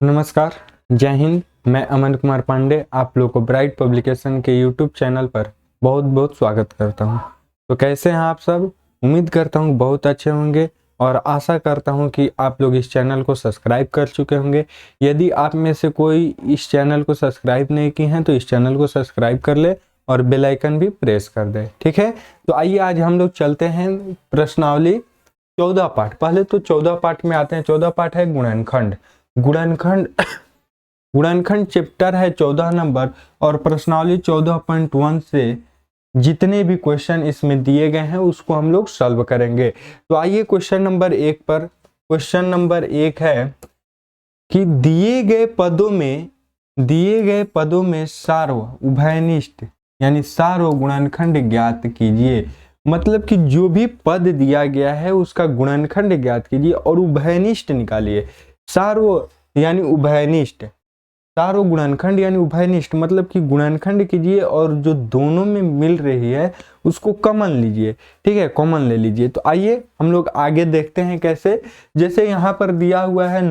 नमस्कार, जय हिंद। मैं अमन कुमार पांडे आप लोग को ब्राइट पब्लिकेशन के यूट्यूब चैनल पर बहुत बहुत स्वागत करता हूं। तो कैसे हैं आप सब? उम्मीद करता हूं बहुत अच्छे होंगे और आशा करता हूं कि आप लोग इस चैनल को सब्सक्राइब कर चुके होंगे। यदि आप में से कोई इस चैनल को सब्सक्राइब नहीं किए हैं तो इस चैनल को सब्सक्राइब कर ले और बेल आइकन भी प्रेस कर दे, ठीक है। तो आइए आज हम लोग चलते हैं प्रश्नावली 14 पाठ। पहले तो 14 पाठ में आते हैं। 14 पाठ है गुणनखंड। गुणनखंड गुणनखंड चैप्टर है 14 नंबर और प्रश्नावली 14.1 से जितने भी क्वेश्चन इसमें दिए गए हैं उसको हम लोग सॉल्व करेंगे। तो आइए क्वेश्चन नंबर 1 पर। क्वेश्चन नंबर 1 है कि दिए गए पदों में सार्व उभयनिष्ठ यानी सार्व गुणनखंड ज्ञात कीजिए। मतलब कि जो भी पद दिया गया है उसका गुणनखंड ज्ञात कीजिए और उभयनिष्ठ निकालिए। सार्व यानी उभयनिष्ठ, सार्व गुणनखंड यानी उभयनिष्ठ मतलब कि गुणनखंड कीजिए और जो दोनों में मिल रही है उसको कॉमन लीजिए, ठीक है, कॉमन ले लीजिए। तो आइए हम लोग आगे देखते हैं कैसे। जैसे यहाँ पर दिया हुआ है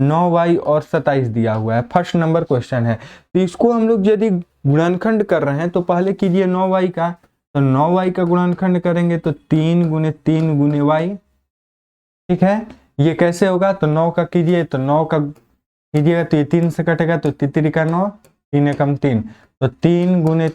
9y और 27 दिया हुआ है, फर्स्ट नंबर क्वेश्चन है। तो इसको हम लोग यदि गुणनखंड कर रहे हैं तो पहले कीजिए 9y का, तो 9y का गुणनखंड करेंगे तो 3 गुने 3 गुने y, ठीक है। ये कैसे होगा? तो 9 का कीजिए तो 9 का कीजिएगा तो ये 3 से कटेगा तो तितरी का 9, 3 एकम 3, तो 3 गुने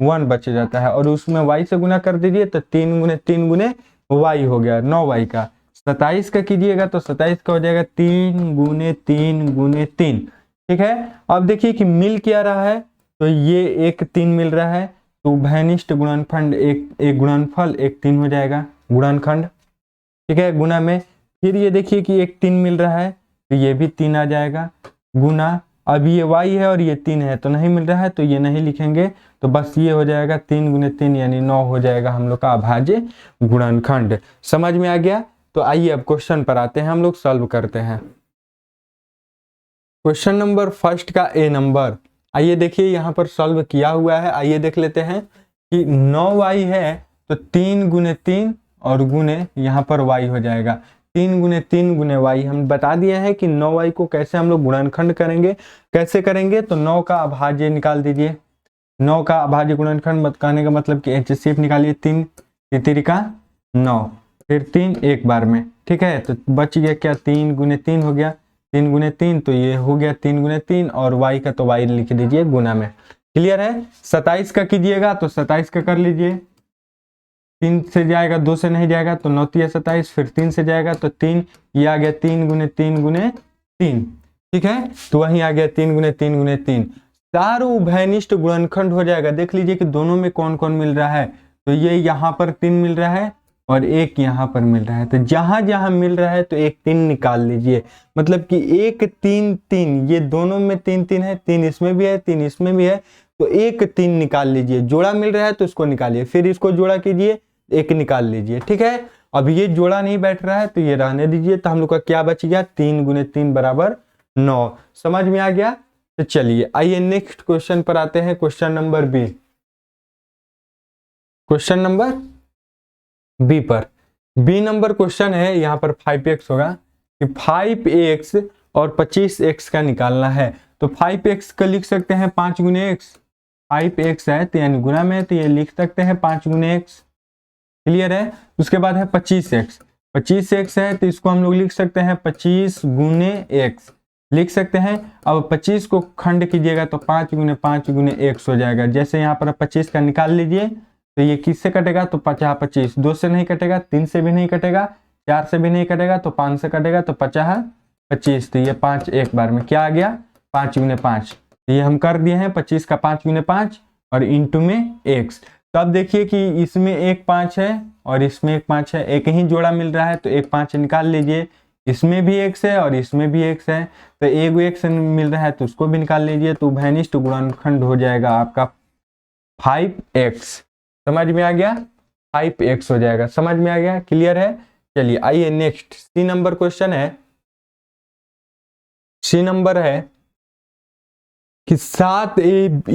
1 बच जाता है और उसमें y से गुना कर दीजिए तो 3 गुने y हो गया 9y का। 27 का कीजिएगा तो 27 का हो जाएगा 3 गुने 3, ठीक है। अब देखिए कि मिल क्या रहा है, तो ये एक 3 मिल रहा है तो उभयनिष्ठ गुणनखंड एक गुणनफल एक 3 हो जाएगा गुणनखंड, ठीक है। गुना में फिर ये देखिए कि एक 3 मिल रहा है तो ये भी 3 आ जाएगा गुना। अब ये y है और ये 3 है तो नहीं मिल रहा है तो ये नहीं लिखेंगे, तो बस ये हो जाएगा 3 गुने 3 यानी 9 हो जाएगा हम लोग का अभाज्य गुणनखंड। समझ में आ गया? तो आइए अब क्वेश्चन पर आते हैं, हम लोग सॉल्व करते हैं। क्वेश्चन नंबर फर्स्ट का ए नंबर, आइए देखिए यहाँ पर सॉल्व किया हुआ है। आइए देख लेते हैं कि 9y है तो 3 गुने 3 और गुने यहाँ पर y हो जाएगा 3 गुने y। हम बता दिए हैं कि 9y को कैसे हम लोग गुणनखंड करेंगे। कैसे करेंगे? तो 9 का अभाज्य निकाल दीजिए। 9 का अभाज्य गुणनखंड मत कहने का मतलब कि HCF निकालिए, 3 तितरी का 9 फिर 3 एक बार में, ठीक है। तो बच गया क्या? 3 गुने 3 हो गया, 3 गुने 3 तो ये हो गया 3 गुने 3 और y का तो y लिख दीजिए गुना में। क्लियर है? 27 का कीजिएगा तो 27 का कर लीजिए, 3 से जाएगा 2 से नहीं जाएगा तो 9 तिया 27, फिर 3 से जाएगा तो 3, ये आ गया 3 गुने 3, ठीक है। तो वहीं आ गया 3 गुने 3। चारों उभयनिष्ठ गुणनखंड हो जाएगा। देख लीजिए कि दोनों में कौन कौन मिल रहा है, तो ये यहाँ पर 3 मिल रहा है और एक यहाँ पर मिल रहा है, तो जहां जहां मिल रहा है तो एक 3 निकाल लीजिए। मतलब कि 1 3 3, ये दोनों में 3 3 है, 3 इसमें भी है 3 इसमें भी है, तो एक 3 निकाल लीजिए। जोड़ा मिल रहा है तो इसको निकालिए, फिर इसको जोड़ा कीजिए, एक निकाल लीजिए, ठीक है। अब ये जोड़ा नहीं बैठ रहा है तो ये रहने दीजिए। तो हम लोग का क्या बच गया? 3 गुने 3 बराबर 9। समझ में आ गया? तो चलिए आइए नेक्स्ट क्वेश्चन पर आते हैं। Question number B. Question number B पर बी नंबर क्वेश्चन है, यहाँ पर 5x होगा कि 5x और 25x का निकालना है। तो 5x का लिख सकते हैं 5 गुने x, 5x है तो यानी गुना में, तो ये लिख सकते हैं 5 गुने x। क्लियर है? उसके बाद है 25x है तो इसको हम लोग लिख सकते हैं 25 गुने x लिख सकते हैं। अब 25 को खंड कीजिएगा तो 5 गुने x हो जाएगा। जैसे यहाँ पर 25 का निकाल लीजिए तो ये किससे कटेगा? तो 50 25, 2 से नहीं कटेगा, 3 से भी नहीं कटेगा, 4 से भी नहीं कटेगा, तो 5 से कटेगा, तो 50 25, तो ये 5 एक बार में क्या आ गया? 5 गुने 5। तो ये हम कर दिए हैं 25 का 5 गुने 5 और इंटू में x। तो अब देखिए कि इसमें एक 5 है और इसमें एक 5 है, एक ही जोड़ा मिल रहा है तो एक 5 निकाल लीजिए। इसमें भी x है और इसमें भी x है, तो एक x मिल रहा है तो उसको भी निकाल लीजिए। तो उभयनिष्ठ गुणनखंड हो जाएगा आपका 5x। समझ में आ गया? 5x हो जाएगा। समझ में आ गया? क्लियर है? चलिए आइए नेक्स्ट सी नंबर क्वेश्चन है। सी नंबर है कि 7ab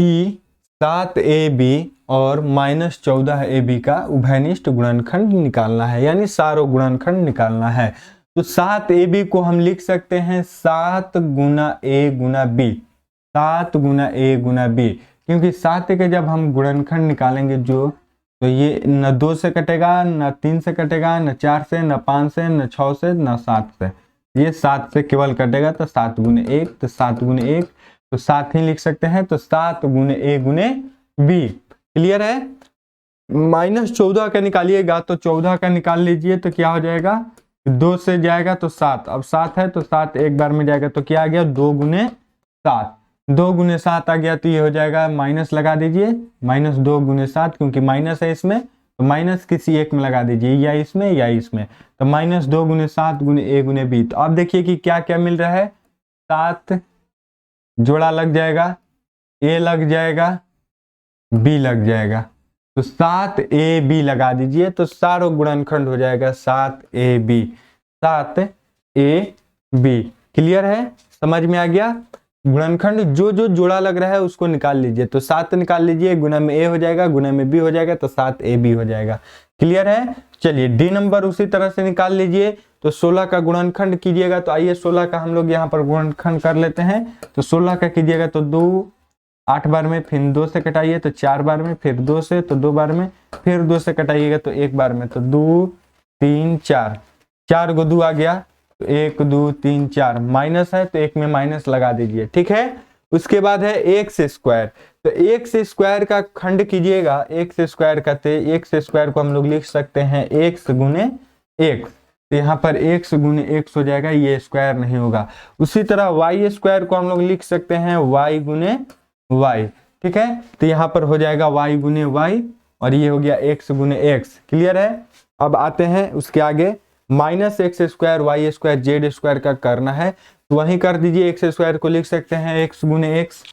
और -14ab का उभयनिष्ठ गुणनखंड निकालना है, यानी सारो गुणनखंड निकालना है। तो 7ab को हम लिख सकते हैं 7 गुना a Guna b, 7 Guna a Guna b, क्योंकि 7 के जब हम गुणनखंड निकालेंगे जो, तो ये न 2 से कटेगा, न 3 से कटेगा, न 4 से, न 5 से, न 6 से, न 7 से, ये 7 से केवल कटेगा। तो 7 गुने 1, तो 7 गुने 1 तो 7 ही लिख सकते हैं। तो 7 गुने a गुने b। क्लियर है? -14 का निकालिएगा तो 14 का निकाल लीजिए तो क्या हो जाएगा, 2 से जाएगा तो 7, अब 7 है तो 7 एक बार में जाएगा तो क्या आ गया, 2 गुने 7, 2 गुने 7 आ गया तो ये हो जाएगा, माइनस लगा दीजिए, -2 गुने 7, क्योंकि माइनस है इसमें तो माइनस किसी एक में लगा दीजिए, या इसमें या इसमें, तो -2 गुने 7 गुने a गुने b। तो अब देखिए कि क्या क्या मिल रहा है, 7 जोड़ा लग जाएगा, a लग जाएगा, b लग जाएगा, तो 7ab लगा दीजिए तो सारों गुणनखंड हो जाएगा 7ab, 7ab। क्लियर है? समझ में आ गया? गुणनखंड जो जो जोड़ा लग रहा है उसको निकाल लीजिए, तो 7 निकाल लीजिए, गुना में a हो जाएगा, गुना में b हो जाएगा, तो 7ab हो जाएगा। क्लियर है? चलिए डी नंबर उसी तरह से निकाल लीजिए, तो 16 का गुणनखंड कीजिएगा। तो आइए 16 का हम लोग यहाँ पर गुणनखंड कर लेते हैं। तो 16 का कीजिएगा तो 2 8 बार में, फिर 2 से कटाइए तो 4 बार में, फिर 2 से तो 2 बार में, फिर 2 से कटाइएगा तो 1 बार में, तो 2 3 4, 4 को 2 आ गया तो 1 2 3 4, माइनस है तो 1 में माइनस लगा दीजिए। ठीक है? उसके बाद है एक्स स्क्वायर, तो एक्स स्क्वायर का खंड कीजिएगा। एक्स स्क्वायर कहते हैं, एक्स स्क्वायर को हम लोग लिख सकते हैं एक्स गुने एक्स, तो यहाँ पर एक्स गुने एक्स हो जाएगा, ये स्क्वायर नहीं होगा। उसी तरह वाई स्क्वायर को हम लोग लिख सकते हैं वाई गुने वाई। ठीक है? तो यहाँ पर हो जाएगा वाई गुने वाई, और ये हो गया एक्स गुने एक्स। क्लियर है? अब आते हैं उसके आगे, minus X square Y square Z square का करना है, तो वहीं कर दीजिए। एक्स स्क्वायर को लिख सकते हैं एक्स गुने एक्स,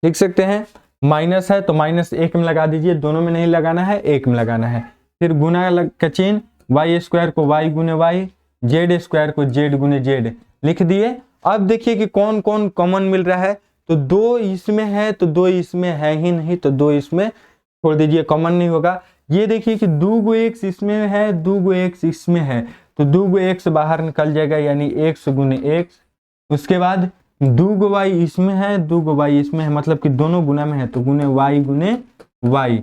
लिख सकते हैं। माइनस है तो माइनस 1 में लगा दीजिए, दोनों में नहीं लगाना है, 1 में लगाना है। फिर गुना का चिन्ह, वाई स्क्वायर को वाई गुने वाई, जेड स्क्वायर को जेड गुने जेड लिख दिए। अब देखिए कि कौन कौन कॉमन मिल रहा है, तो 2 इसमें है तो 2 इसमें है ही नहीं, तो 2 इसमें छोड़ दीजिए, कॉमन नहीं होगा। ये देखिए कि 2 गो एक्स इसमें है, 2 गो एक्स इसमें है, तो 2 गो एक्स बाहर निकल जाएगा, यानी एक्स गुने एक्स। उसके बाद 2 गो वाई इसमें है, 2 गो वाई इसमें है, मतलब कि दोनों गुना में है, तो गुने वाई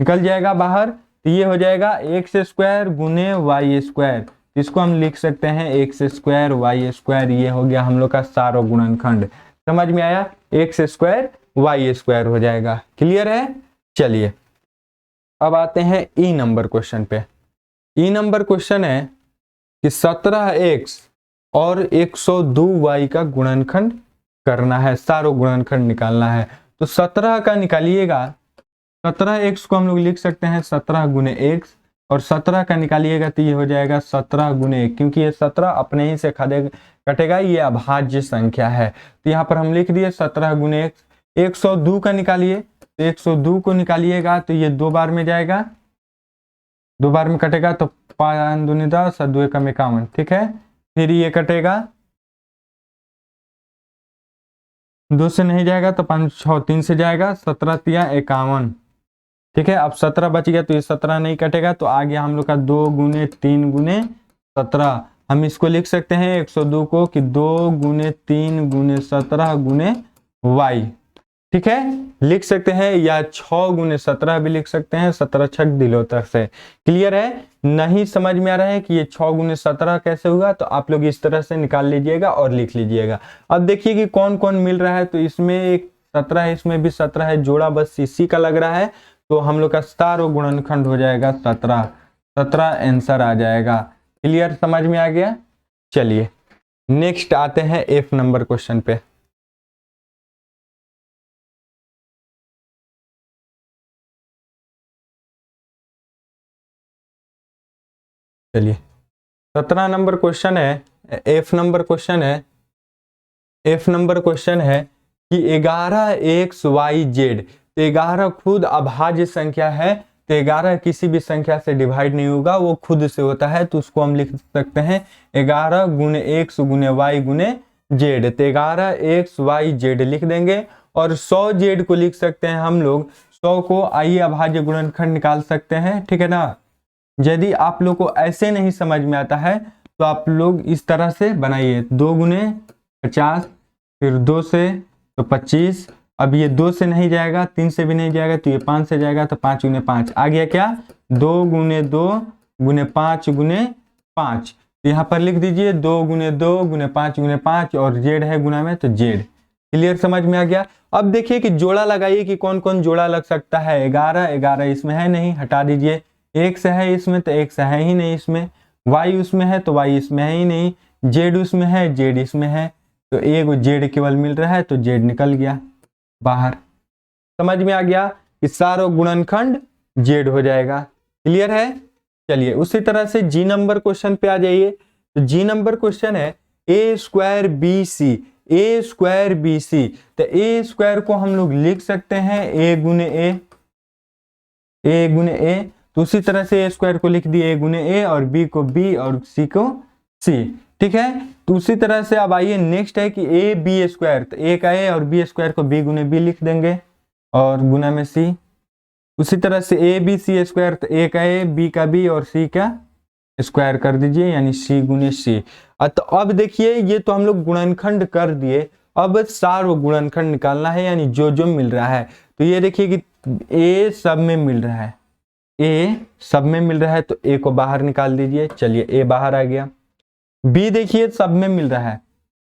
निकल जाएगा बाहर, तो ये हो जाएगा एक्स स्क्वायर गुने वाई स्क्वायर। इसको हम लिख सकते हैं एक्स स्क्वायर वाई स्क्वायर। ये हो गया हम लोग का सारो गुणनखंड। समझ में आया? एक्स स्क्वायर वाई स्क्वायर हो जाएगा। क्लियर है? चलिए अब आते हैं ई नंबर क्वेश्चन पे। ई नंबर क्वेश्चन है कि 17x और 102y का गुणनखंड करना है, सारो गुणनखंड निकालना है। तो 17 का निकालिएगा, 17x को हम लोग लिख सकते हैं 17 गुने x, और 17 का निकालिएगा तो ये हो जाएगा 17 गुने 1, क्योंकि ये 17 अपने ही से कटेगा, ये अभाज्य संख्या है। तो यहाँ पर हम लिख दिए 17 गुने x। 102 का निकालिए, तो 102 को निकालिएगा तो ये 2 बार में जाएगा, 2 बार में कटेगा, तो 5 दूनी 10 और 2 एकम 51। ठीक है? फिर ये कटेगा, 2 से नहीं जाएगा तो 5 6 3 से जाएगा, 17 तिया 51। ठीक है? अब 17 बच गया, तो ये 17 नहीं कटेगा, तो आ गया हम लोग का 2 गुने 3 गुने 17। हम इसको लिख सकते हैं 102 को कि 2 गुने 3 गुने 17 गुने वाई। ठीक है? लिख सकते हैं, या 6 गुने 17 भी लिख सकते हैं, 17 छक दिलोतर से। क्लियर है? नहीं समझ में आ रहा है कि ये 6 गुने 17 कैसे हुआ, तो आप लोग इस तरह से निकाल लीजिएगा और लिख लीजिएगा। अब देखिए कि कौन कौन मिल रहा है, तो इसमें एक 17 है, इसमें भी 17 है, जोड़ा बस इसी का लग रहा है, तो हम लोग का सारो गुणनखंड हो जाएगा 17। 17 आंसर आ जाएगा। क्लियर? समझ में आ गया? चलिए नेक्स्ट आते हैं एफ नंबर क्वेश्चन पे। चलिए 17 नंबर क्वेश्चन है, एफ नंबर क्वेश्चन है। एफ नंबर क्वेश्चन है कि 11xyz, तो 11 खुद अभाज्य संख्या है, तो 11 किसी भी संख्या से डिवाइड नहीं होगा, वो खुद से होता है, तो उसको हम लिख सकते हैं 11 गुने x गुने y गुने z। तो 11xyz लिख देंगे, और 100z को लिख सकते हैं हम लोग, 100 को आइए अभाज्य गुणनखंड निकाल सकते हैं। ठीक है ना? यदि आप लोग को ऐसे नहीं समझ में आता है तो आप लोग इस तरह से बनाइए, 2 गुने 50, फिर 2 से तो 25, अब ये 2 से नहीं जाएगा, 3 से भी नहीं जाएगा, तो ये 5 से जाएगा, तो 5 गुने 5 आ गया क्या, 2 गुने 2 गुने 5 गुने 5। तो यहाँ पर लिख दीजिए 2 गुने 2 गुने 5 गुने 5, और जेड है गुना में तो जेड। क्लियर, समझ में आ गया। अब देखिए कि जोड़ा लगाइए कि कौन कौन जोड़ा लग सकता है। 11 इसमें है नहीं, हटा दीजिए। x है इसमें तो x है ही नहीं इसमें, y उसमें है तो y इसमें है ही नहीं, z उसमें है z इसमें है, तो एक z केवल मिल रहा है तो z निकल गया बाहर। समझ में आ गया कि सारों गुणनखंड z हो जाएगा। क्लियर है। चलिए उसी तरह से जी नंबर क्वेश्चन पे आ जाइए। तो जी नंबर क्वेश्चन है a square b C, a square b सी। तो ए स्क्वायर को हम लोग लिख सकते हैं ए गुने ए, तो उसी तरह से ए स्क्वायर को लिख दिए ए गुने ए, और बी को बी और सी को सी। ठीक है, तो उसी तरह से अब आइए नेक्स्ट है कि ए बी स्क्वायर, तो ए का ए और बी स्क्वायर को बी गुने बी लिख देंगे और गुना में सी। उसी तरह से ए बी सी स्क्वायर, तो ए का ए बी का बी और सी का स्क्वायर कर दीजिए, यानी सी गुने सी। तो अब देखिए ये तो हम लोग गुणनखंड कर दिए, अब सार्व गुणनखंड निकालना है, यानी जो जो मिल रहा है। तो ये देखिए कि ए सब में मिल रहा है, ए सब में मिल रहा है, तो ए को बाहर निकाल दीजिए। चलिए ए बाहर आ गया। बी देखिए सब में मिल रहा है,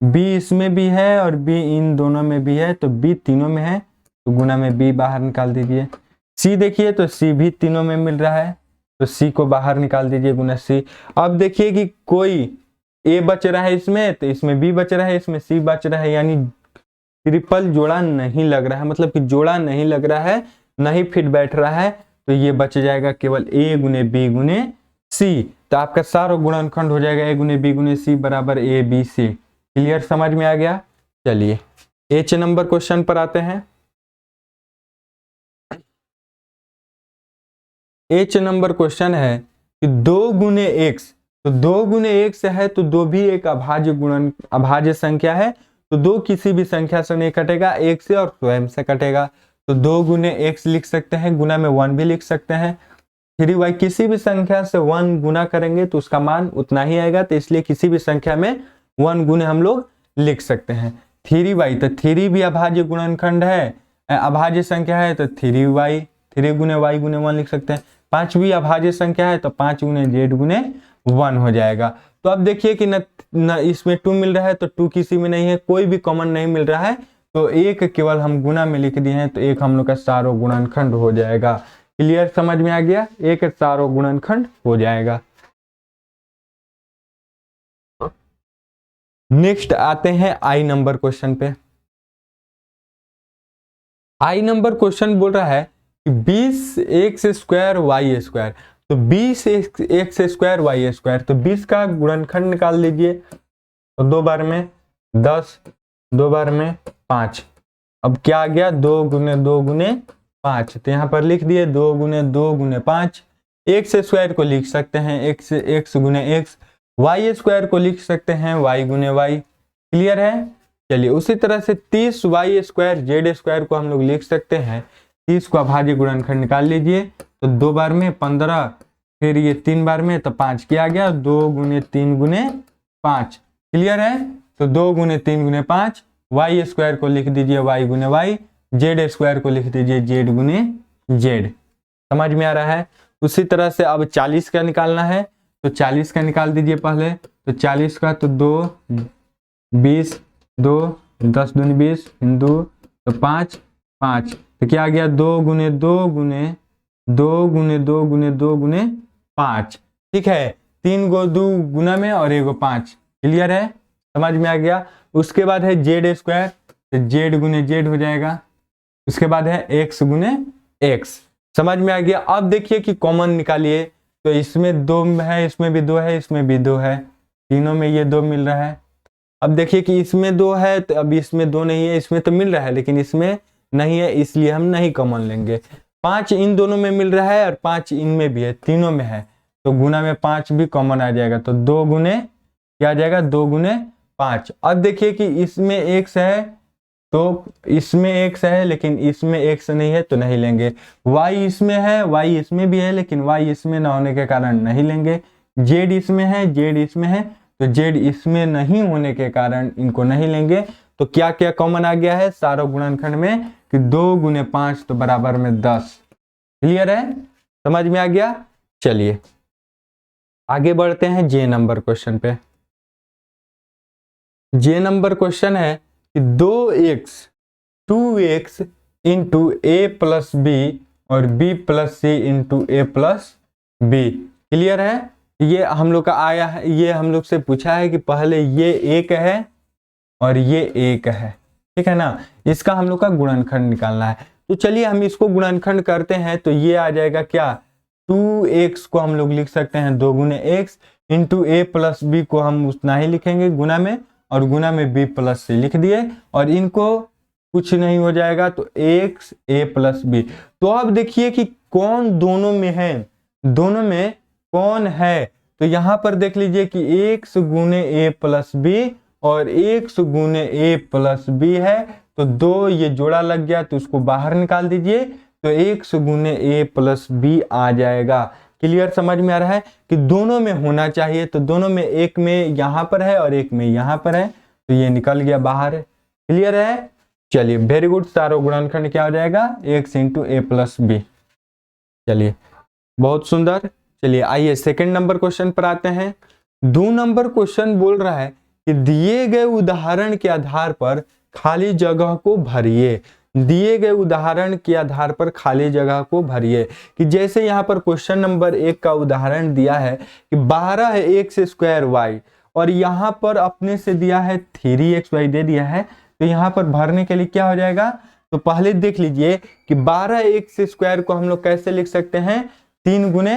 बी इसमें भी है और बी इन दोनों में भी है, तो बी तीनों में है, तो गुना में बी बाहर निकाल दीजिए। सी देखिए तो सी भी तीनों में मिल रहा है, तो सी को बाहर निकाल दीजिए गुना सी। अब देखिए कि कोई ए बच रहा है इसमें, तो इसमें बी बच रहा है, इसमें सी बच रहा है, यानी ट्रिपल जोड़ा नहीं लग रहा है, मतलब कि जोड़ा नहीं लग रहा है, नहीं फिट बैठ रहा है, तो ये बच जाएगा केवल ए गुने बी गुने सी। तो आपका सारा गुणनखंड हो जाएगा ए गुने बी गुने सी बराबर ए बी सी। क्लियर, समझ में आ गया। चलिए एच नंबर क्वेश्चन पर आते हैं। एच नंबर क्वेश्चन है कि 2 गुने एक्स, तो 2 गुने एक्स है तो 2 भी एक अभाज्य संख्या है, तो 2 किसी भी संख्या से नहीं कटेगा, एक से और स्वयं से कटेगा, तो 2 गुने एक्स लिख सकते हैं, गुना में 1 भी लिख सकते हैं। 3y किसी भी संख्या से 1 गुना करेंगे तो उसका मान उतना ही आएगा, तो इसलिए किसी भी संख्या में 1 गुने हम लोग लिख सकते हैं। 3y, तो 3 भी अभाज्य गुणनखंड है, अभाज्य संख्या है, तो 3y 3 गुने y गुने 1 लिख सकते हैं। 5 भी अभाज्य संख्या है, तो 5 गुने z गुने 1 हो जाएगा। तो अब देखिए कि न इसमें 2 मिल रहा है, तो 2 किसी में नहीं है, कोई भी कॉमन नहीं मिल रहा है, तो एक केवल हम गुना में लिख दिए हैं, तो एक हम लोग का सारो गुणनखंड हो जाएगा। क्लियर, समझ में आ गया, एक सारो गुणनखंड हो जाएगा। नेक्स्ट आते हैं आई नंबर क्वेश्चन पे। आई नंबर क्वेश्चन बोल रहा है कि 20 एक्स स्क्वायर वाई स्क्वायर, तो 20 एक्स स्क्वायर वाई स्क्वायर, तो 20 का गुणनखंड निकाल लीजिए, तो 2 बार में 10, 2 बार में 5। अब क्या आ गया, 2 गुने 2 गुने 5, तो यहाँ पर लिख दिए 2 गुने 2 गुने 5। एक्स स्क्वायर को लिख सकते हैं एक्स गुने एक्स, वाई स्क्वायर को लिख सकते हैं वाई गुने वाई। क्लियर है। चलिए उसी तरह से 30 वाई स्क्वायर जेड स्क्वायर को हम लोग लिख सकते हैं, 30 को अभाज्य गुणनखंड निकाल लीजिए, तो 2 बार में 15, फिर ये 3 बार में, तो 5 किया गया, 2 गुने 3 गुने 5। क्लियर है। तो 2 गुने 3 गुने 5, वाई स्क्वायर को लिख दीजिए वाई गुने वाई, जेड स्क्वायर को लिख दीजिए जेड गुने जेड। समझ में आ रहा है। उसी तरह से अब 40 का निकालना है, तो 40 का निकाल दीजिए पहले, तो 40 का तो 2 20 2 10 दूनी 20 हिंदू, तो 5 5, तो क्या आ गया 2 गुने 2 गुने 2 गुने 2 गुने 2 गुने 5। ठीक है, 3 गो 2 गुना में और 1 गो 5। क्लियर है, समझ में आ गया। उसके बाद है जेड स्क्वायर, तो जेड गुने जेड हो जाएगा। उसके बाद है एक्स गुने एक्स। समझ में आ गया। अब देखिए कि कॉमन निकालिए, तो इसमें 2 है, इसमें भी 2 है, इसमें भी 2 है, तीनों में ये 2 मिल रहा है। अब देखिए कि इसमें 2 है, तो अब इसमें 2 नहीं है, इसमें तो मिल रहा है लेकिन इसमें नहीं है, इसलिए हम नहीं कॉमन लेंगे। 5 इन दोनों में मिल रहा है और 5 इनमें भी है, तीनों में है, तो गुना में 5 भी कॉमन आ जाएगा, तो 2 गुने क्या आ जाएगा 2 गुने 5। अब देखिए कि इसमें x है, तो इसमें x है लेकिन इसमें x नहीं है, तो नहीं लेंगे। y इसमें है, y इसमें भी है लेकिन y इसमें ना होने के कारण नहीं लेंगे। z इसमें है, z इसमें है, तो जेड इसमें नहीं होने के कारण इनको नहीं लेंगे। तो क्या क्या कॉमन आ गया है सारों गुणनखंड में कि 2 गुने 5 तो बराबर में 10। क्लियर है, समझ में आ गया। चलिए आगे बढ़ते हैं जे नंबर क्वेश्चन पे। जे नंबर क्वेश्चन है कि 2x इंटू ए प्लस बी और b प्लस सी इंटू ए प्लस बी। क्लियर है, ये हम लोग का आया है, ये हम लोग से पूछा है कि पहले ये एक है और ये एक है, ठीक है ना। इसका हम लोग का गुणनखंड निकालना है। तो चलिए हम इसको गुणनखंड करते हैं। तो ये आ जाएगा क्या, 2x को हम लोग लिख सकते हैं 2 गुने x इंटू ए प्लस बी को हम उतना ही लिखेंगे गुना में, और गुना में b प्लस सी लिख दिए, और इनको कुछ नहीं हो जाएगा तो x a प्लस बी। तो अब देखिए कि कौन दोनों में है, दोनों में कौन है। तो यहां पर देख लीजिए कि x गुने a प्लस बी और x गुने a प्लस बी है। तो 2 ये जोड़ा लग गया तो उसको बाहर निकाल दीजिए, तो x गुने a प्लस बी आ जाएगा। क्लियर, समझ में आ रहा है कि दोनों में होना चाहिए। तो दोनों में, एक में यहां पर है और एक में यहां पर है, तो ये निकल गया बाहर। क्लियर है, चलिए वेरी गुड। सारों गुणनखंड क्या हो जाएगा, x इंटू ए प्लस बी। चलिए बहुत सुंदर। चलिए आइए सेकंड नंबर क्वेश्चन पर आते हैं। 2 नंबर क्वेश्चन बोल रहा है कि दिए गए उदाहरण के आधार पर खाली जगह को भरिए। दिए गए उदाहरण के आधार पर खाली जगह को भरिए। कि जैसे यहाँ पर क्वेश्चन नंबर 1 का उदाहरण दिया है कि 12 है x स्क्वायर y, और यहाँ पर अपने से दिया है 3xy दे दिया है। तो यहाँ पर भरने के लिए क्या हो जाएगा, तो पहले देख लीजिए कि 12x स्क्वायर को हम लोग कैसे लिख सकते हैं, 3 गुने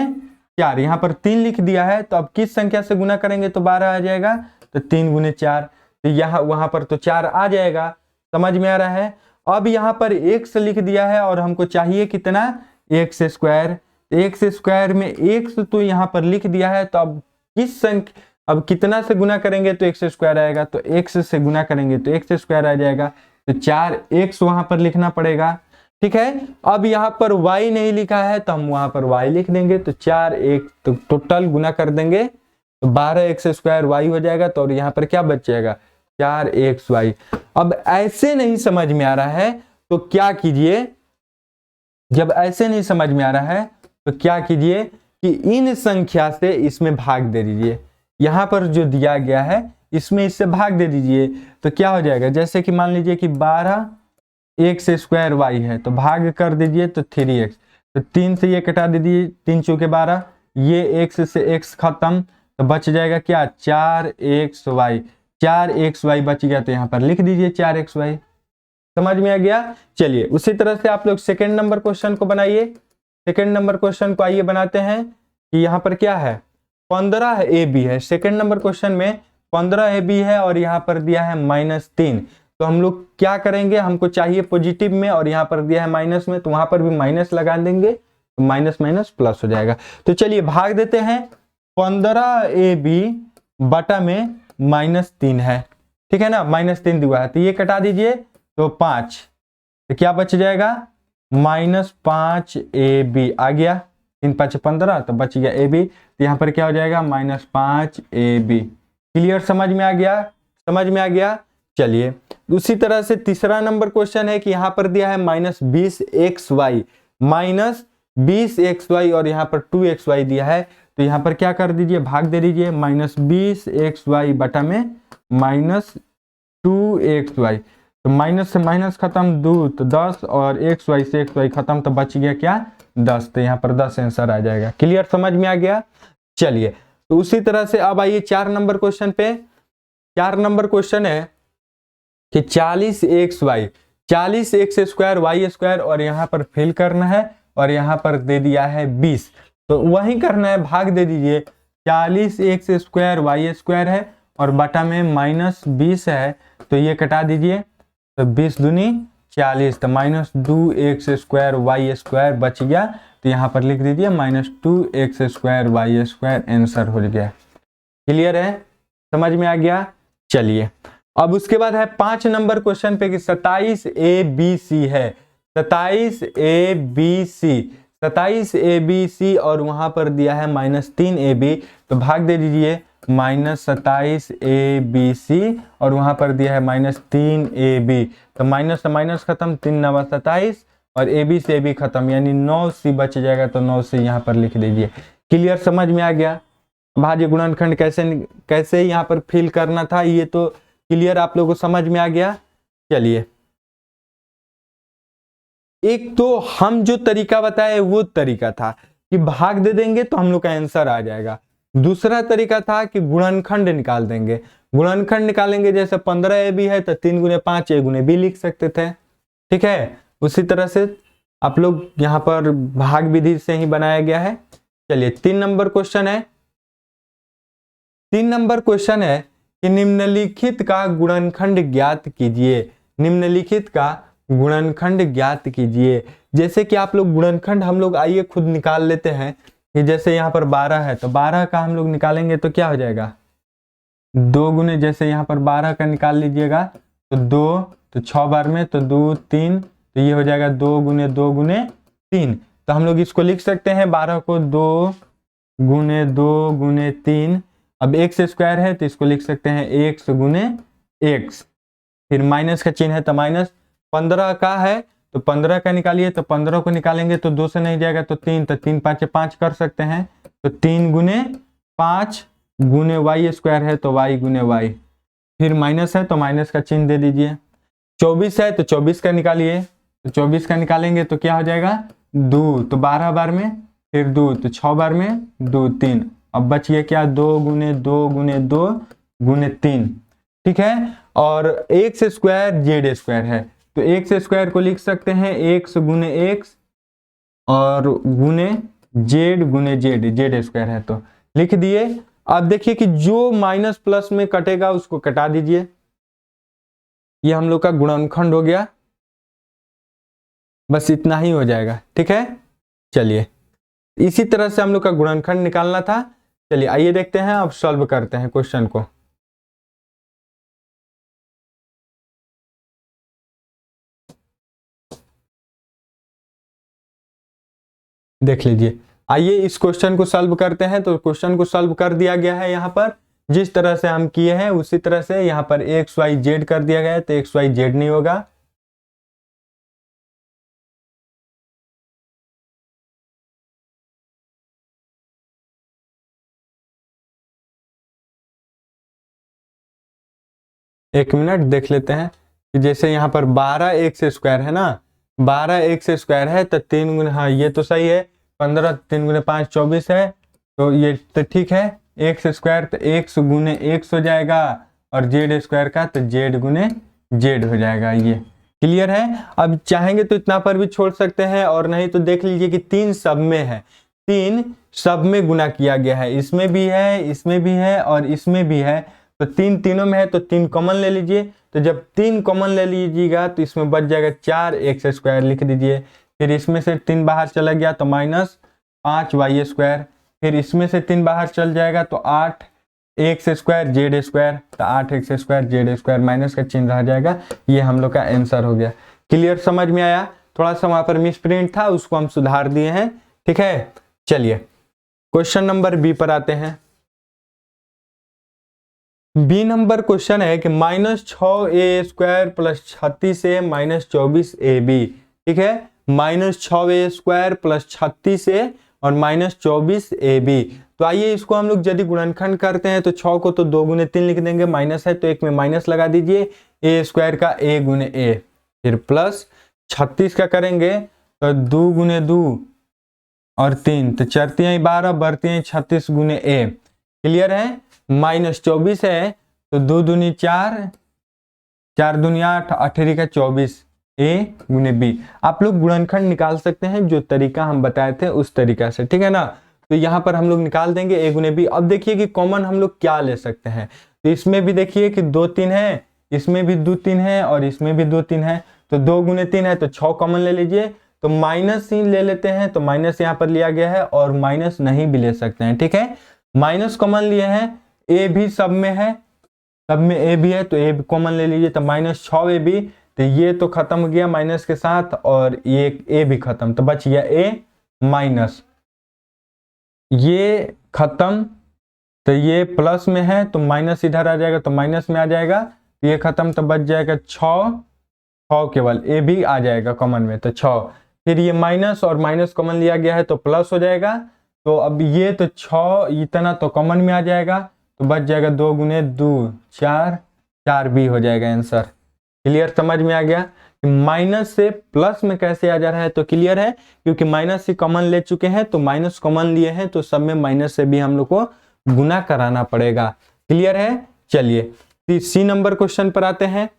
4। यहाँ पर 3 लिख दिया है, तो अब किस संख्या से गुना करेंगे तो 12 आ जाएगा, तो 3 गुने 4। तो यहाँ वहां पर तो 4 आ जाएगा, समझ में आ रहा है। अब यहाँ पर x लिख दिया है और हमको चाहिए कितना, x स्क्वायर। x स्क्वायर में x तो यहाँ पर लिख दिया है, तो अब किस संख्या, अब कितना से गुना करेंगे तो x स्क्वायर आएगा, तो x से गुना करेंगे तो x स्क्वायर आ जाएगा, तो 4x वहां पर लिखना पड़ेगा। ठीक है, अब यहाँ पर y नहीं लिखा है तो हम वहां पर y लिख देंगे, तो 4x, तो टोटल गुना कर देंगे तो 12x स्क्वायर y हो जाएगा। तो और यहाँ पर क्या बच जाएगा, 4xy। अब ऐसे नहीं समझ में आ रहा है तो क्या कीजिए, जब ऐसे नहीं समझ में आ रहा है तो क्या कीजिए कि इन संख्या से इसमें भाग दे दीजिए। यहाँ पर जो दिया गया है इसमें इससे भाग दे दीजिए, तो क्या हो जाएगा, जैसे कि मान लीजिए कि 12x स्क्वायर y है, तो भाग कर दीजिए तो 3x, तो 3 से ये कटा दीजिए, 3 चौके 12, ये x से x खत्म, तो बच जाएगा क्या, 4xy। 4xy बच गया, तो यहाँ पर लिख दीजिए 4xy। समझ में आ गया। चलिए उसी तरह से आप लोग सेकेंड नंबर क्वेश्चन को बनाइए। सेकेंड नंबर क्वेश्चन को आइए बनाते हैं कि यहाँ पर क्या है, 15 AB है। सेकेंड नंबर क्वेश्चन में 15 AB है और यहाँ पर दिया है -3। तो हम लोग क्या करेंगे, हमको चाहिए पॉजिटिव में और यहाँ पर दिया है माइनस में, तो वहां पर भी माइनस लगा देंगे, तो माइनस माइनस प्लस हो जाएगा। तो चलिए भाग देते हैं, 15 AB बटा में -3 है, ठीक है ना, -3 दिया है, तो ये कटा दीजिए तो 5, तो क्या बच जाएगा, -5 AB आ गया, 3 5 15, तो बच गया AB, तो यहाँ पर क्या हो जाएगा, -5 AB। क्लियर, समझ में आ गया, समझ में आ गया। चलिए उसी तरह से तीसरा नंबर क्वेश्चन है कि यहाँ पर दिया है -20xy, -20xy और यहाँ पर 2xy दिया है, तो यहाँ पर क्या कर दीजिए, भाग दे दीजिए, -20xy बटा में -2xy, तो माइनस से माइनस खत्म, 2 तो 10 और xy से xy खत्म, तो बच गया क्या, 10, तो यहाँ पर 10 आंसर आ जाएगा। क्लियर, समझ में आ गया। चलिए तो उसी तरह से अब आइए 4 नंबर क्वेश्चन पे। 4 नंबर क्वेश्चन है कि 40xy, 40x square y square और यहाँ पर फिल करना है और यहाँ पर दे दिया है 20, तो वही करना है, भाग दे दीजिए, 40x स्क्वायर y स्क्वायर है और बटा में -20 है, तो ये कटा दीजिए, तो 20 दूनी 40, तो -2x स्क्वायर y स्क्वायर बच गया, तो यहाँ पर लिख दीजिए -2x square y square, answer हो गया। क्लियर है, समझ में आ गया। चलिए अब उसके बाद है 5 नंबर क्वेश्चन पे कि 27ABC है, 27ABC और वहां पर दिया है -3AB, तो भाग दे दीजिए, -27 और वहां पर दिया है -3AB। तो माइनस से माइनस खत्म, 3 9 27 और AB से AB खत्म, यानी 9C बच जाएगा। तो 9C यहाँ पर लिख दीजिए। क्लियर, समझ में आ गया? भाज्य गुणनखंड कैसे कैसे यहाँ पर फिल करना था, ये तो क्लियर आप लोगों को समझ में आ गया। चलिए, एक तो हम जो तरीका बताए वो तरीका था कि भाग दे देंगे तो हम लोग का आंसर आ जाएगा। दूसरा तरीका था कि गुणनखंड निकाल देंगे। गुणनखंड निकालेंगे, जैसे 15AB है तो 3 × 5 A × B लिख सकते थे। ठीक है, उसी तरह से आप लोग यहाँ पर भाग विधि से ही बनाया गया है। चलिए, 3 नंबर क्वेश्चन है। 3 नंबर क्वेश्चन है कि निम्नलिखित का गुणनखंड ज्ञात कीजिए। निम्नलिखित का गुणनखंड ज्ञात कीजिए। जैसे कि आप लोग गुणनखंड हम लोग आइए खुद निकाल लेते हैं कि जैसे यहाँ पर 12 है तो 12 का हम लोग निकालेंगे तो क्या हो जाएगा, 2 गुने, जैसे यहाँ पर 12 का निकाल लीजिएगा तो 2, तो 6 बार में तो 2 3, तो ये हो जाएगा 2 × 2 × 3। तो हम लोग इसको लिख सकते हैं 12 को 2 × 2 × 3। अब x स्क्वायर है तो इसको लिख सकते हैं x × x। फिर माइनस का चिन्ह है तो माइनस, 15 का है तो 15 का निकालिए, तो 15 को निकालेंगे तो 2 से नहीं जाएगा तो 3, तो 3 5 5 कर सकते हैं, तो 3 × 5 × y स्क्वायर है तो y × y। फिर माइनस है तो माइनस का चिन्ह दे दीजिए। 24 है तो 24 का निकालिए, तो 24 का निकालेंगे तो क्या हो जाएगा 2, तो 12 बार में, फिर 2, तो 6 बार में 2 3। अब बच गया क्या, 2 × 2 × 2 × 3। ठीक है, और x स्क्वायर z स्क्वायर है तो x स्क्वायर को लिख सकते हैं x × x और गुने z × z स्क्वायर है तो लिख दिए। अब देखिए कि जो माइनस प्लस में कटेगा उसको कटा दीजिए। ये हम लोग का गुणनखंड हो गया, बस इतना ही हो जाएगा। ठीक है, चलिए, इसी तरह से हम लोग का गुणनखंड निकालना था। चलिए आइए देखते हैं, अब सॉल्व करते हैं क्वेश्चन को। देख लीजिए, आइए इस क्वेश्चन को सॉल्व करते हैं। तो क्वेश्चन को सॉल्व कर दिया गया है, यहाँ पर जिस तरह से हम किए हैं उसी तरह से यहाँ पर एक्स वाई जेड कर दिया गया है, तो एक्स वाई जेड नहीं होगा। एक मिनट देख लेते हैं कि जैसे यहाँ पर 12 एक्स स्क्वायर है ना, 12 एक्स स्क्वायर है तो 3 गुना, हाँ ये तो सही है, 15 3 × 5 24 है, तो ये तो ठीक है। एक्स स्क्वायर तो एक्स गुने एक्स हो जाएगा और जेड स्क्वायर का तो जेड गुने जेड हो जाएगा। ये क्लियर है। अब चाहेंगे तो इतना पर भी छोड़ सकते हैं, और नहीं तो देख लीजिए कि 3 सब में है, 3 सब में गुना किया गया है, इसमें भी है, इसमें भी है और इसमें भी है, तो 3 तीनों में है तो 3 कॉमन ले लीजिए। तो जब 3 कॉमन ले लीजिएगा तो इसमें बच जाएगा 4 एक्स स्क्वायर, लिख दीजिए। फिर इसमें से 3 बाहर चला गया तो -5 वाई स्क्वायर, फिर इसमें से 3 बाहर चल जाएगा तो 8 एक्स स्क्वायर जेड स्क्वायर, तो 8 x square Z square, minus का चिन्ह रह जाएगा। ये हम लोग का आंसर हो गया। क्लियर, समझ में आया? थोड़ा सा वहां पर मिस प्रिंट था, उसको हम सुधार दिए हैं। ठीक है, चलिए क्वेश्चन नंबर बी पर आते हैं। बी नंबर क्वेश्चन है कि -6a square plus 36a minus 24ab। ठीक है, -6a स्क्वायर प्लस 36a और माइनस 24ab। तो आइए इसको हम लोग यदि गुणनखंड करते हैं तो 6 को तो 2 × 3 लिख देंगे, माइनस है तो एक में माइनस लगा दीजिए, a स्क्वायर का a × a, फिर प्लस 36 का करेंगे तो 2 × 2 और 3, तो 4 × 12 बढ़ते हैं 36 × a। क्लियर है। -24 है तो 2 दूनी 4, 4 दूनी 8, 8 का 24, a × b। आप लोग गुणनखंड निकाल सकते हैं जो तरीका हम बताए थे उस तरीका से। ठीक है ना, तो यहाँ पर हम लोग निकाल देंगे a × b। अब देखिए कि कॉमन हम लोग क्या ले सकते हैं, तो इसमें भी देखिए कि 2 3 है, इसमें भी 2 3 है और इसमें भी 2 3 है, तो 2 × 3 है तो 6 कॉमन ले लीजिए। तो माइनस ही ले लेते हैं, तो माइनस यहाँ पर लिया गया है और माइनस नहीं भी ले सकते हैं। ठीक है, माइनस कॉमन लिए हैं, ए भी सब में है, सब में ए भी है तो ए भी कॉमन ले लीजिए, तो -6ab, तो ये तो खत्म हो गया माइनस के साथ और ये ए भी खत्म, तो बच गया ए माइनस, ये खत्म तो ये प्लस में है तो माइनस इधर आ जाएगा तो माइनस में आ जाएगा, तो ये खत्म तो बच जाएगा 6 केवल, ए भी आ जाएगा कॉमन में तो 6। फिर ये माइनस और माइनस कॉमन लिया गया है तो प्लस हो जाएगा, तो अब ये तो 6 इतना तो कॉमन में आ जाएगा, तो बच जाएगा 2 गुने 2 4, 4 बी हो जाएगा आंसर। क्लियर, समझ में आ गया माइनस से प्लस में कैसे आ जा रहा है, तो क्लियर है क्योंकि माइनस से कॉमन ले चुके हैं, तो माइनस कॉमन लिए हैं तो सब में माइनस से भी हम लोग को गुना कराना पड़ेगा। क्लियर है, चलिए सी नंबर क्वेश्चन पर आते हैं।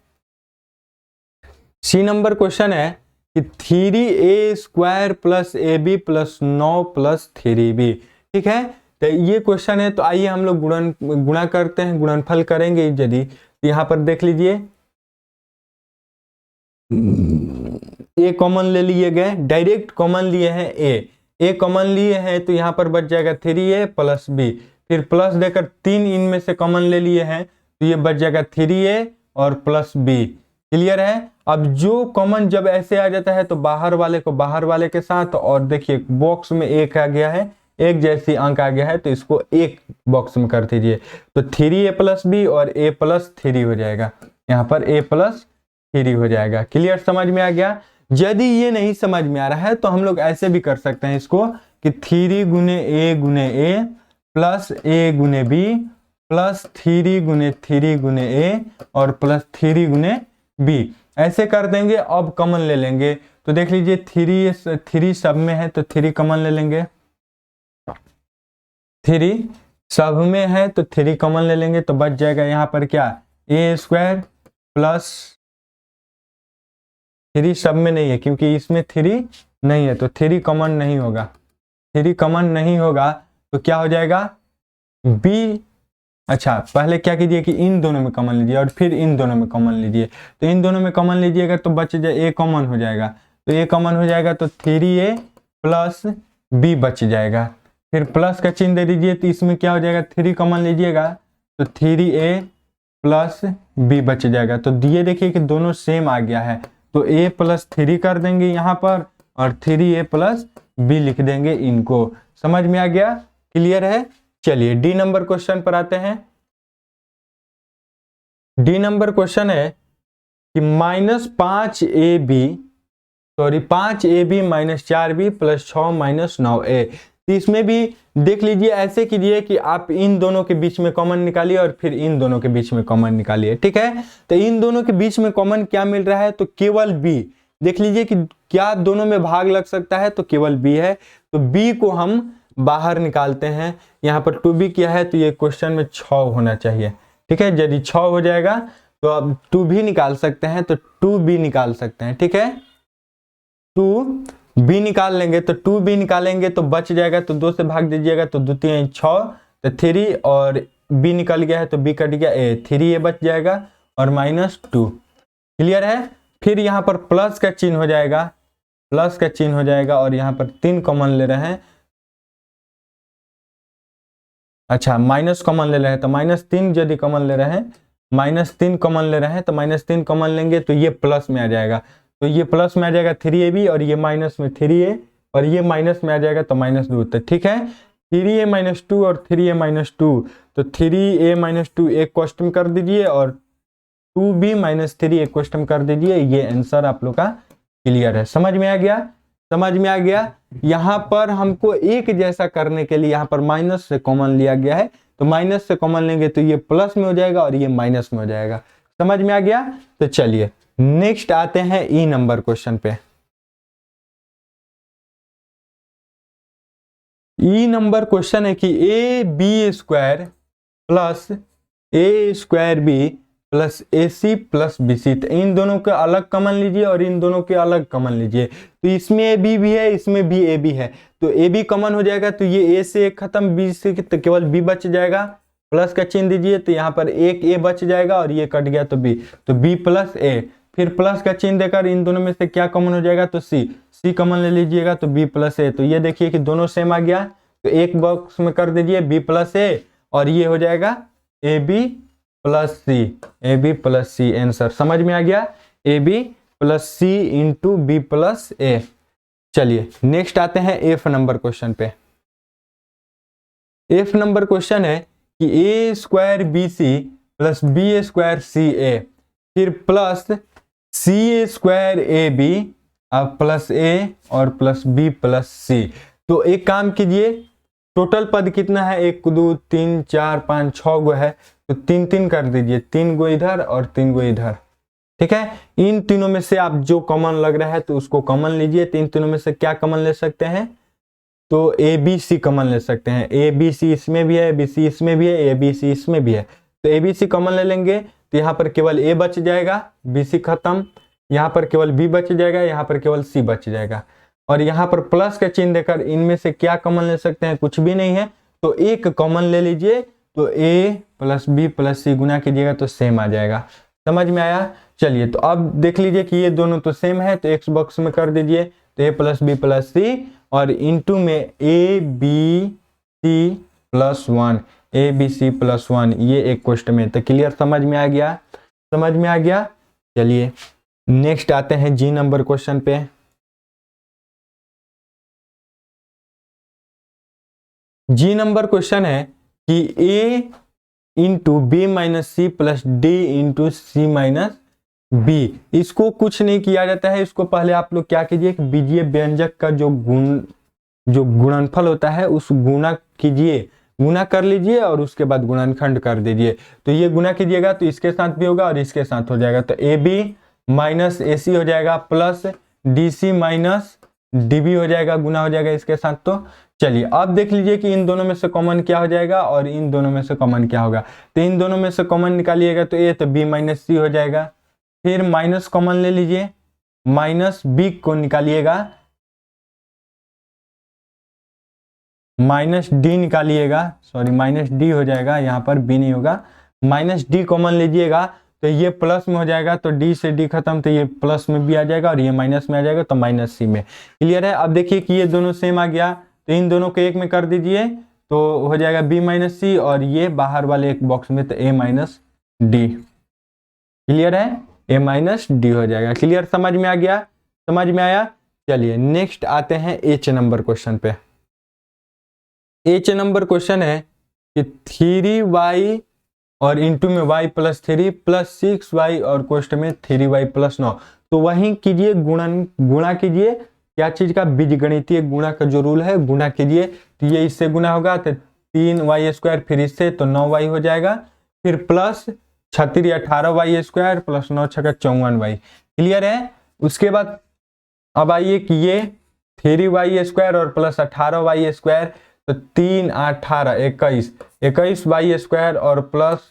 सी नंबर क्वेश्चन है कि 3a² plus ab plus 9 plus 3b। ठीक है, तो ये क्वेश्चन है, तो आइए हम लोग गुणा करते हैं, गुणनफल करेंगे। यदि यहाँ पर देख लीजिए ए कॉमन ले लिए गए, डायरेक्ट कॉमन लिए हैं ए कॉमन लिए हैं, तो यहाँ पर बच जाएगा 3a प्लस b, फिर प्लस देकर 3 इनमें से कॉमन ले लिए हैं, तो ये बच जाएगा 3a और प्लस b। क्लियर है, अब जो कॉमन जब ऐसे आ जाता है तो बाहर वाले को बाहर वाले के साथ, और देखिए बॉक्स में एक आ गया है, एक जैसी अंक आ गया है, तो इसको एक बॉक्स में कर दीजिए, तो 3a प्लस b और a प्लस 3 हो जाएगा, यहाँ पर a प्लस 3 हो जाएगा। क्लियर, समझ में आ गया। यदि ये नहीं समझ में आ रहा है तो हम लोग ऐसे भी कर सकते हैं इसको कि 3 गुने a प्लस a गुने b प्लस 3 गुने a और प्लस 3 गुने b, ऐसे कर देंगे। अब कॉमन ले लेंगे, तो देख लीजिए 3 सब में है तो 3 कॉमन ले लेंगे, 3 सब में है तो 3 कॉमन ले लेंगे, तो बच जाएगा यहाँ पर क्या a² प्लस 3 सब में नहीं है क्योंकि इसमें 3 नहीं है, तो 3 कॉमन नहीं होगा, 3 कॉमन नहीं होगा तो क्या हो जाएगा b। अच्छा, पहले क्या कीजिए कि इन दोनों में कॉमन लीजिए और फिर इन दोनों में कॉमन लीजिए, तो इन दोनों में कॉमन लीजिएगा तो बच जाए a कॉमन हो जाएगा, तो a कॉमन हो जाएगा तो 3a प्लस b बच जाएगा, फिर प्लस का चिन्ह दे दीजिए, तो इसमें क्या हो जाएगा 3 कॉमन लीजिएगा तो 3a प्लस b बच जाएगा। तो ये देखिए कि दोनों सेम आ गया है, तो a प्लस 3 कर देंगे यहाँ पर और 3a प्लस b लिख देंगे इनको। समझ में आ गया, क्लियर है। चलिए डी नंबर क्वेश्चन पर आते हैं। डी नंबर क्वेश्चन है कि -5ab minus 4b plus 6 minus 9a। तो इसमें भी देख लीजिए, ऐसे कीजिए कि आप इन दोनों के बीच में कॉमन निकालिए और फिर इन दोनों के बीच में कॉमन निकालिए। ठीक है, तो इन दोनों के बीच में कॉमन क्या मिल रहा है, तो केवल b। देख लीजिए कि क्या दोनों में भाग लग सकता है, तो केवल b है, तो b को हम बाहर निकालते हैं। यहाँ पर 2b क्या है, तो ये क्वेश्चन में 6 होना चाहिए। ठीक है, यदि 6 हो जाएगा तो अब 2 भी निकाल सकते हैं, तो 2b निकाल सकते हैं। ठीक है, 2b निकाल लेंगे, तो 2b निकालेंगे तो बच जाएगा, तो 2 से भाग दीजिएगा तो 2 3 6, तो 3 और b निकल गया है तो b कट गया, 3a बच जाएगा और -2। क्लियर है, फिर यहाँ पर प्लस का चिन्ह हो जाएगा, प्लस का चिन्ह हो जाएगा और यहाँ पर 3 कॉमन ले रहे हैं। अच्छा, माइनस कॉमन ले रहे हैं तो -3 यदि कॉमन ले रहे हैं, -3 कॉमन ले रहे हैं तो -3 कॉमन लेंगे तो ये प्लस में आ जाएगा, तो ये प्लस में आ जाएगा 3ab और ये माइनस में 3a और ये माइनस में आ जाएगा तो -2। तो ठीक है, 3a - 2 और 3a - 2, तो 3a - 2 एक क्वेश्चन कर दीजिए और 2b - 3 एक क्वेश्चन कर दीजिए। ये आंसर आप लोग का क्लियर है। समझ में आ गया, समझ में आ गया। यहाँ पर हमको एक जैसा करने के लिए यहाँ पर माइनस से कॉमन लिया गया है, तो माइनस से कॉमन लेंगे तो ये प्लस में हो जाएगा और ये माइनस में हो जाएगा। समझ में आ गया। तो चलिए नेक्स्ट आते हैं ई नंबर क्वेश्चन पे। ई नंबर क्वेश्चन है कि ab² plus a² plus AC plus BC, तो इन दोनों के अलग कॉमन लीजिए और इन दोनों के अलग कॉमन लीजिए। तो इसमें AB भी है, इसमें भी AB है, तो AB कॉमन हो जाएगा तो ये A से एक खत्म, B से तो केवल B बच जाएगा। प्लस का चिन्ह दीजिए तो यहाँ पर एक A बच जाएगा और ये कट गया तो B, तो B प्लस A। फिर प्लस का चिन्ह देकर इन दोनों में से क्या कॉमन हो जाएगा, तो C कॉमन ले लीजिएगा तो B प्लस A। तो ये देखिए कि दोनों सेम आ गया, तो एक बॉक्स में कर दीजिए B प्लस A और ये हो जाएगा AB plus C, AB plus C answer. समझ में आ गया, AB plus C into B plus A। चलिए नेक्स्ट आते हैं F नंबर क्वेश्चन पे। F नंबर क्वेश्चन है कि a square b C plus B square c a, फिर plus c a square A b, अब प्लस ए और plus B plus सी। तो एक काम कीजिए, टोटल पद कितना है, 1 2 3 4 5 6 गो है, तो 3 3 कर दीजिए, 3 गो इधर और 3 गो इधर। ठीक है, इन तीनों में से आप जो कॉमन लग रहा है तो उसको कॉमन लीजिए। तीन तीनों में से क्या कॉमन ले सकते हैं, तो ए बी सी कॉमन ले सकते हैं। ए बी सी इसमें भी है, बी सी इसमें भी है, ए बी सी इसमें भी है, तो ए बी सी कॉमन ले लेंगे तो यहाँ पर केवल ए बच जाएगा, बी सी खत्म, यहाँ पर केवल बी बच जाएगा, यहाँ पर केवल सी बच जाएगा। और यहाँ पर प्लस का चिन्ह देकर इनमें से क्या कॉमन ले सकते हैं, कुछ भी नहीं है, तो एक कॉमन ले लीजिए, तो ए प्लस बी प्लस सी गुना कीजिएगा तो सेम आ जाएगा। समझ में आया? चलिए, तो अब देख लीजिए कि ये दोनों तो सेम है, तो एक्स बॉक्स में कर दीजिए, तो A plus B plus C और इंटू में A B C plus 1, A B C plus 1, ये एक क्वेश्चन में। तो क्लियर, समझ में आ गया? समझ में आ गया। चलिए नेक्स्ट आते हैं जी नंबर क्वेश्चन पे। जी नंबर क्वेश्चन है कि a into b minus c plus d into c minus b. इसको कुछ नहीं किया जाता है, इसको पहले आप लोग क्या कीजिए, बीजीय व्यंजक का जो गुणनफल होता है उस गुणा कीजिए, गुना कर लीजिए और उसके बाद गुणनखंड कर दीजिए। तो ये गुना कीजिएगा तो इसके साथ भी होगा और इसके साथ हो जाएगा, तो ए बी माइनस ए सी हो जाएगा plus D C minus D B हो जाएगा, गुना हो जाएगा इसके साथ। तो चलिए अब देख लीजिए कि इन दोनों में से कॉमन क्या हो जाएगा और इन दोनों में से कॉमन क्या होगा। तो इन दोनों में से कॉमन निकालिएगा तो ए, तो बी माइनस सी हो जाएगा, फिर माइनस कॉमन ले लीजिए, माइनस बी को निकालिएगा, माइनस डी निकालिएगा, सॉरी माइनस डी हो जाएगा, यहाँ पर बी नहीं होगा, माइनस डी कॉमन लीजिएगा तो ये प्लस में हो जाएगा, तो डी से डी खत्म, तो ये प्लस में भी आ जाएगा और ये माइनस में आ जाएगा, तो माइनस सी में। क्लियर है? अब देखिए कि ये दोनों सेम आ गया, तो इन दोनों को एक में कर दीजिए तो हो जाएगा बी माइनस सी, और ये बाहर वाले एक बॉक्स में तो ए माइनस डी। क्लियर है? ए माइनस डी हो जाएगा। क्लियर, समझ में आ गया? समझ में आया? चलिए नेक्स्ट आते हैं एच नंबर क्वेश्चन पे। एच नंबर क्वेश्चन है कि 3y और इंटू में y प्लस 3 प्लस 6y और कोष्ट में 3y प्लस 9। तो वहीं कीजिए, गुणा कीजिए, क्या चीज का, बीजगणितीय गुणा का जो रूल है, गुणा कीजिए। तो ये इससे गुना होगा तो 3y स्क्वायर, फिर इससे तो 9y हो जाएगा, फिर प्लस 36 18y स्क्वायर प्लस 9 छक्का 54y। क्लियर है? उसके बाद अब आइए कि ये 3y स्क्वायर और प्लस 18y स्क्वायर, तो 3 18 21 21y स्क्वायर और प्लस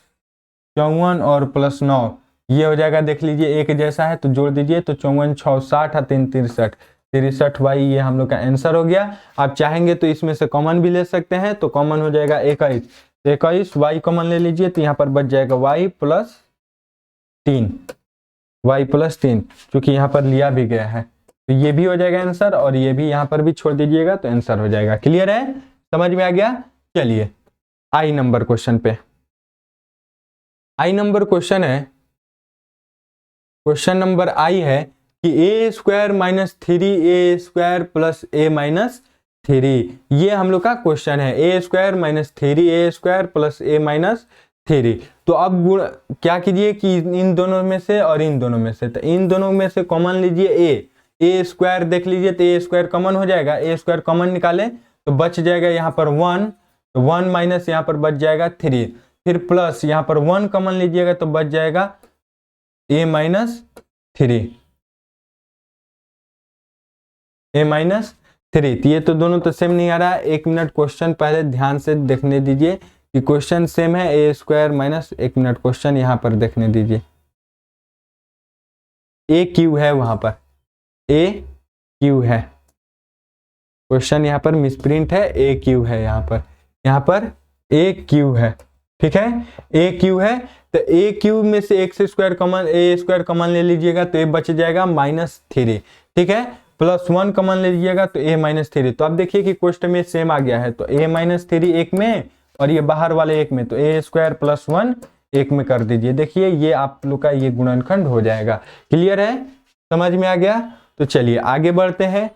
54 और प्लस 9, ये हो जाएगा। देख लीजिए एक जैसा है तो जोड़ दीजिए, तो 54 6 60 3 63 63y, ये हम लोग का आंसर हो गया। आप चाहेंगे तो इसमें से कॉमन भी ले सकते हैं, तो कॉमन हो जाएगा 21, तो 21y कॉमन ले लीजिए, तो यहाँ पर बच जाएगा y प्लस 3, y प्लस 3, क्योंकि यहाँ पर लिया भी गया है, तो ये भी हो जाएगा आंसर, और ये भी यहाँ पर भी छोड़ दीजिएगा तो आंसर हो जाएगा। क्लियर है? समझ में आ गया? चलिए आई नंबर क्वेश्चन पे। आई नंबर क्वेश्चन है, क्वेश्चन नंबर आई है कि a square minus 3a square plus a minus 3, ये हम लोग का क्वेश्चन है। A square minus 3a square plus a minus 3। तो अब गुण क्या कीजिए कि इन दोनों में से और इन दोनों में से, तो इन दोनों में से कॉमन लीजिए ए स्क्वायर, देख लीजिए तो ए स्क्वायर कॉमन हो जाएगा, ए स्क्वायर कॉमन निकाले तो बच जाएगा यहाँ पर 1, तो 1 माइनस यहाँ पर बच जाएगा 3, फिर प्लस यहाँ पर 1 कॉमन लीजिएगा तो बच जाएगा a माइनस 3, a माइनस 3। तो ये तो दोनों तो सेम नहीं आ रहा है। एक मिनट, क्वेश्चन पहले ध्यान से देखने दीजिए कि क्वेश्चन सेम है, ए स्क्वायर माइनस, एक मिनट क्वेश्चन यहाँ पर देखने दीजिए, ए क्यू है, वहां पर ए क्यू है, क्वेश्चन यहाँ पर मिसप्रिंट है, ए क्यू है, यहाँ पर ए क्यू है। ठीक है, ए क्यू है, तो ए क्यू में से एक्स स्क्वायर कॉमन, ए स्क्वायर कॉमन ले लीजिएगा तो ए बच जाएगा -3। ठीक है, प्लस 1 कॉमन ले लीजिएगा तो ए -3। तो अब देखिए कि क्वेश्चन में सेम आ गया है, तो ए -3 एक में और ये बाहर वाले एक में, तो ए स्क्वायर प्लस 1 एक में कर दीजिए। देखिए ये आप लोग का ये गुणनखंड हो जाएगा। क्लियर है? समझ में आ गया? तो चलिए आगे बढ़ते हैं।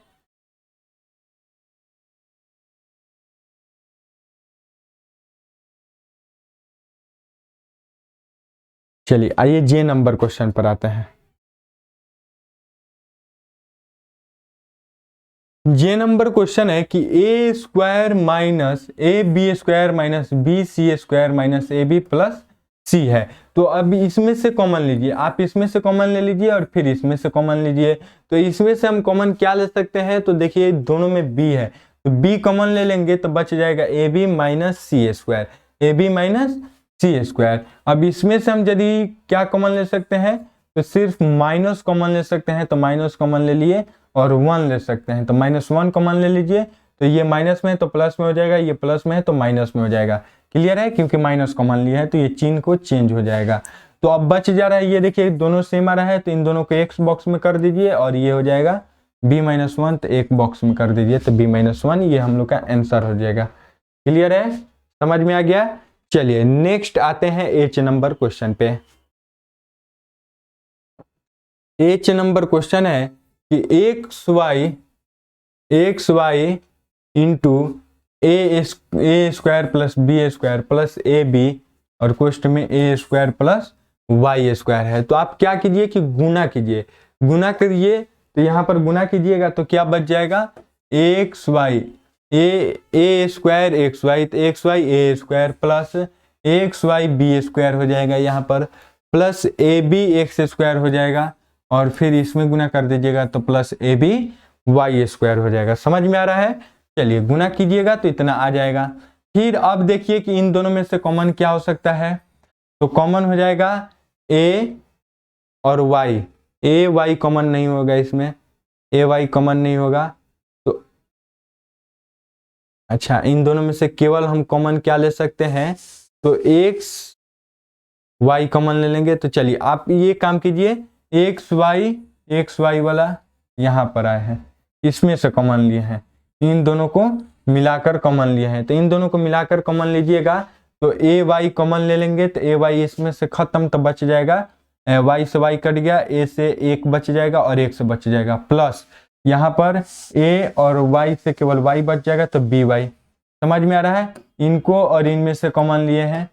चलिए आइए जे नंबर क्वेश्चन पर आते हैं। जे नंबर क्वेश्चन है कि a square minus a b square minus b c square minus a b plus c है। तो अब इसमें से कॉमन लीजिए, आप इसमें से कॉमन ले लीजिए और फिर इसमें से कॉमन लीजिए। तो इसमें से हम कॉमन क्या ले सकते हैं, तो देखिए दोनों में बी है तो बी कॉमन ले लेंगे तो बच जाएगा A B minus C square, A B minus C square. अब इसमें से हम यदि क्या कॉमन ले सकते हैं, तो सिर्फ माइनस कॉमन ले सकते हैं, तो माइनस कॉमन ले लिए और 1 ले सकते हैं तो -1 कॉमन ले लीजिए। तो ये माइनस में है तो प्लस में हो जाएगा, ये प्लस में है तो माइनस में हो जाएगा। क्लियर है, क्योंकि माइनस कॉमन लिया है तो ये चिन्ह को चेंज हो जाएगा। तो अब बच जा रहा है, ये देखिए दोनों सेम आ रहा है तो इन दोनों को एक्स बॉक्स में कर दीजिए और ये हो जाएगा b-1 तो एक बॉक्स में कर दीजिए तो b-1 ये हम लोग का आंसर हो जाएगा। क्लियर है, समझ में आ गया। चलिए नेक्स्ट आते हैं एच नंबर क्वेश्चन पे। एच नंबर क्वेश्चन है कि X Y into A square plus B square plus A B और क्वेश्चन में A square plus Y square है। तो आप क्या कीजिए कि गुना कीजिए, गुना करिए तो यहाँ पर गुना कीजिएगा तो क्या बच जाएगा, x y a square x y तो x y a square plus x y b square हो जाएगा यहाँ पर प्लस ए बी एक्स स्क्वायर हो जाएगा और फिर इसमें गुना कर दीजिएगा तो प्लस ए बी वाई स्क्वायर हो जाएगा। समझ में आ रहा है। चलिए गुना कीजिएगा तो इतना आ जाएगा। फिर अब देखिए कि इन दोनों में से कॉमन क्या हो सकता है, तो कॉमन हो जाएगा ए और वाई, ए वाई कॉमन नहीं होगा, इसमें ए वाई कॉमन नहीं होगा। तो अच्छा इन दोनों में से केवल हम कॉमन क्या ले सकते हैं, तो एक्स वाई कॉमन ले लेंगे। तो चलिए आप ये काम कीजिए, एक्स वाई वाला यहाँ पर आए हैं, इसमें से कॉमन लिए हैं, इन दोनों को मिलाकर कॉमन लिए हैं। तो इन दोनों को मिलाकर कॉमन लीजिएगा तो ए वाई कॉमन ले लेंगे तो ए वाई इसमें से खत्म तो बच जाएगा, वाई से वाई कट गया, ए से एक बच जाएगा और एक से बच जाएगा प्लस यहाँ पर ए और वाई से केवल वाई बच जाएगा तो बी वाई। समझ में आ रहा है, इनको और इनमें से कॉमन लिए हैं।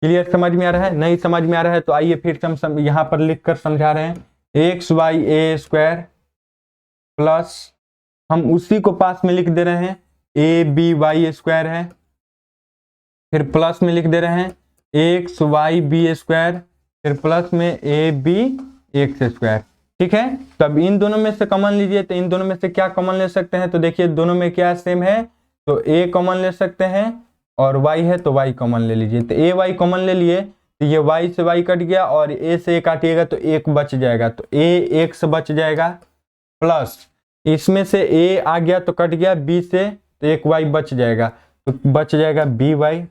क्लियर, समझ में आ रहा है। नहीं समझ में आ रहा है तो आइए फिर हम यहाँ पर लिख कर समझा रहे हैं, x y a square plus हम उसी को पास में लिख दे रहे हैं ए बी वाई स्क्वायर है, फिर प्लस में लिख दे रहे हैं एक्स वाई बी स्क्वायर, फिर प्लस में ए बी एक्स स्क्वायर। ठीक है, तब इन दोनों में से कॉमन लीजिए तो इन दोनों में से क्या कॉमन ले सकते हैं, तो देखिए दोनों में क्या सेम है, तो ए कॉमन ले सकते हैं और y है तो y कॉमन ले लीजिए। तो ए वाई कॉमन ले लिए तो ये y से y कट गया और a से a काटिएगा तो एक बच जाएगा तो a एक से बच जाएगा प्लस इसमें से a आ गया तो कट गया b से तो एक y बच जाएगा तो बच जाएगा बी वाई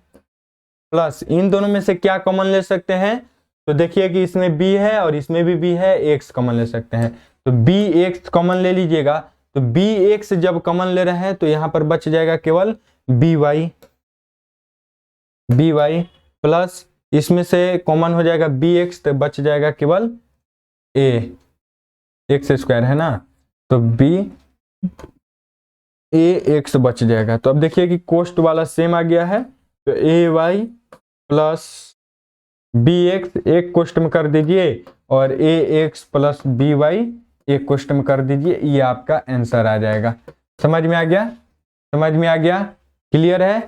प्लस इन दोनों में से क्या कॉमन ले सकते हैं, तो देखिए कि इसमें b है और इसमें भी b है, x कॉमन ले सकते हैं तो bx कॉमन ले लीजिएगा। तो bx जब कॉमन ले रहे हैं तो यहाँ पर बच जाएगा केवल बी वाई प्लस इसमें से कॉमन हो जाएगा bx तो बच जाएगा केवल a एक्स स्क्वायर है ना, तो b a x बच जाएगा। तो अब देखिए कि कोष्ट वाला सेम आ गया है तो ए वाई प्लस बी एक्स एक कोष्ट में कर दीजिए और ए एक्स प्लस बी वाई एक कोष्ट में कर दीजिए, ये आपका आंसर आ जाएगा। समझ में आ गया, समझ में आ गया, क्लियर है,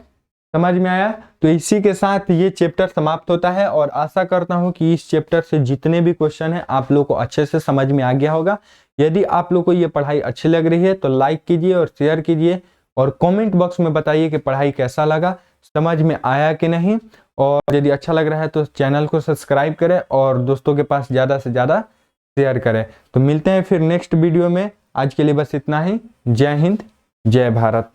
समझ में आया। तो इसी के साथ ये चैप्टर समाप्त होता है और आशा करता हूं कि इस चैप्टर से जितने भी क्वेश्चन हैं आप लोग को अच्छे से समझ में आ गया होगा। यदि आप लोग को ये पढ़ाई अच्छी लग रही है तो लाइक कीजिए और शेयर कीजिए और कमेंट बॉक्स में बताइए कि पढ़ाई कैसा लगा, समझ में आया कि नहीं। और यदि अच्छा लग रहा है तो चैनल को सब्सक्राइब करें और दोस्तों के पास ज़्यादा से ज़्यादा शेयर करें। तो मिलते हैं फिर नेक्स्ट वीडियो में, आज के लिए बस इतना ही। जय हिंद, जय भारत।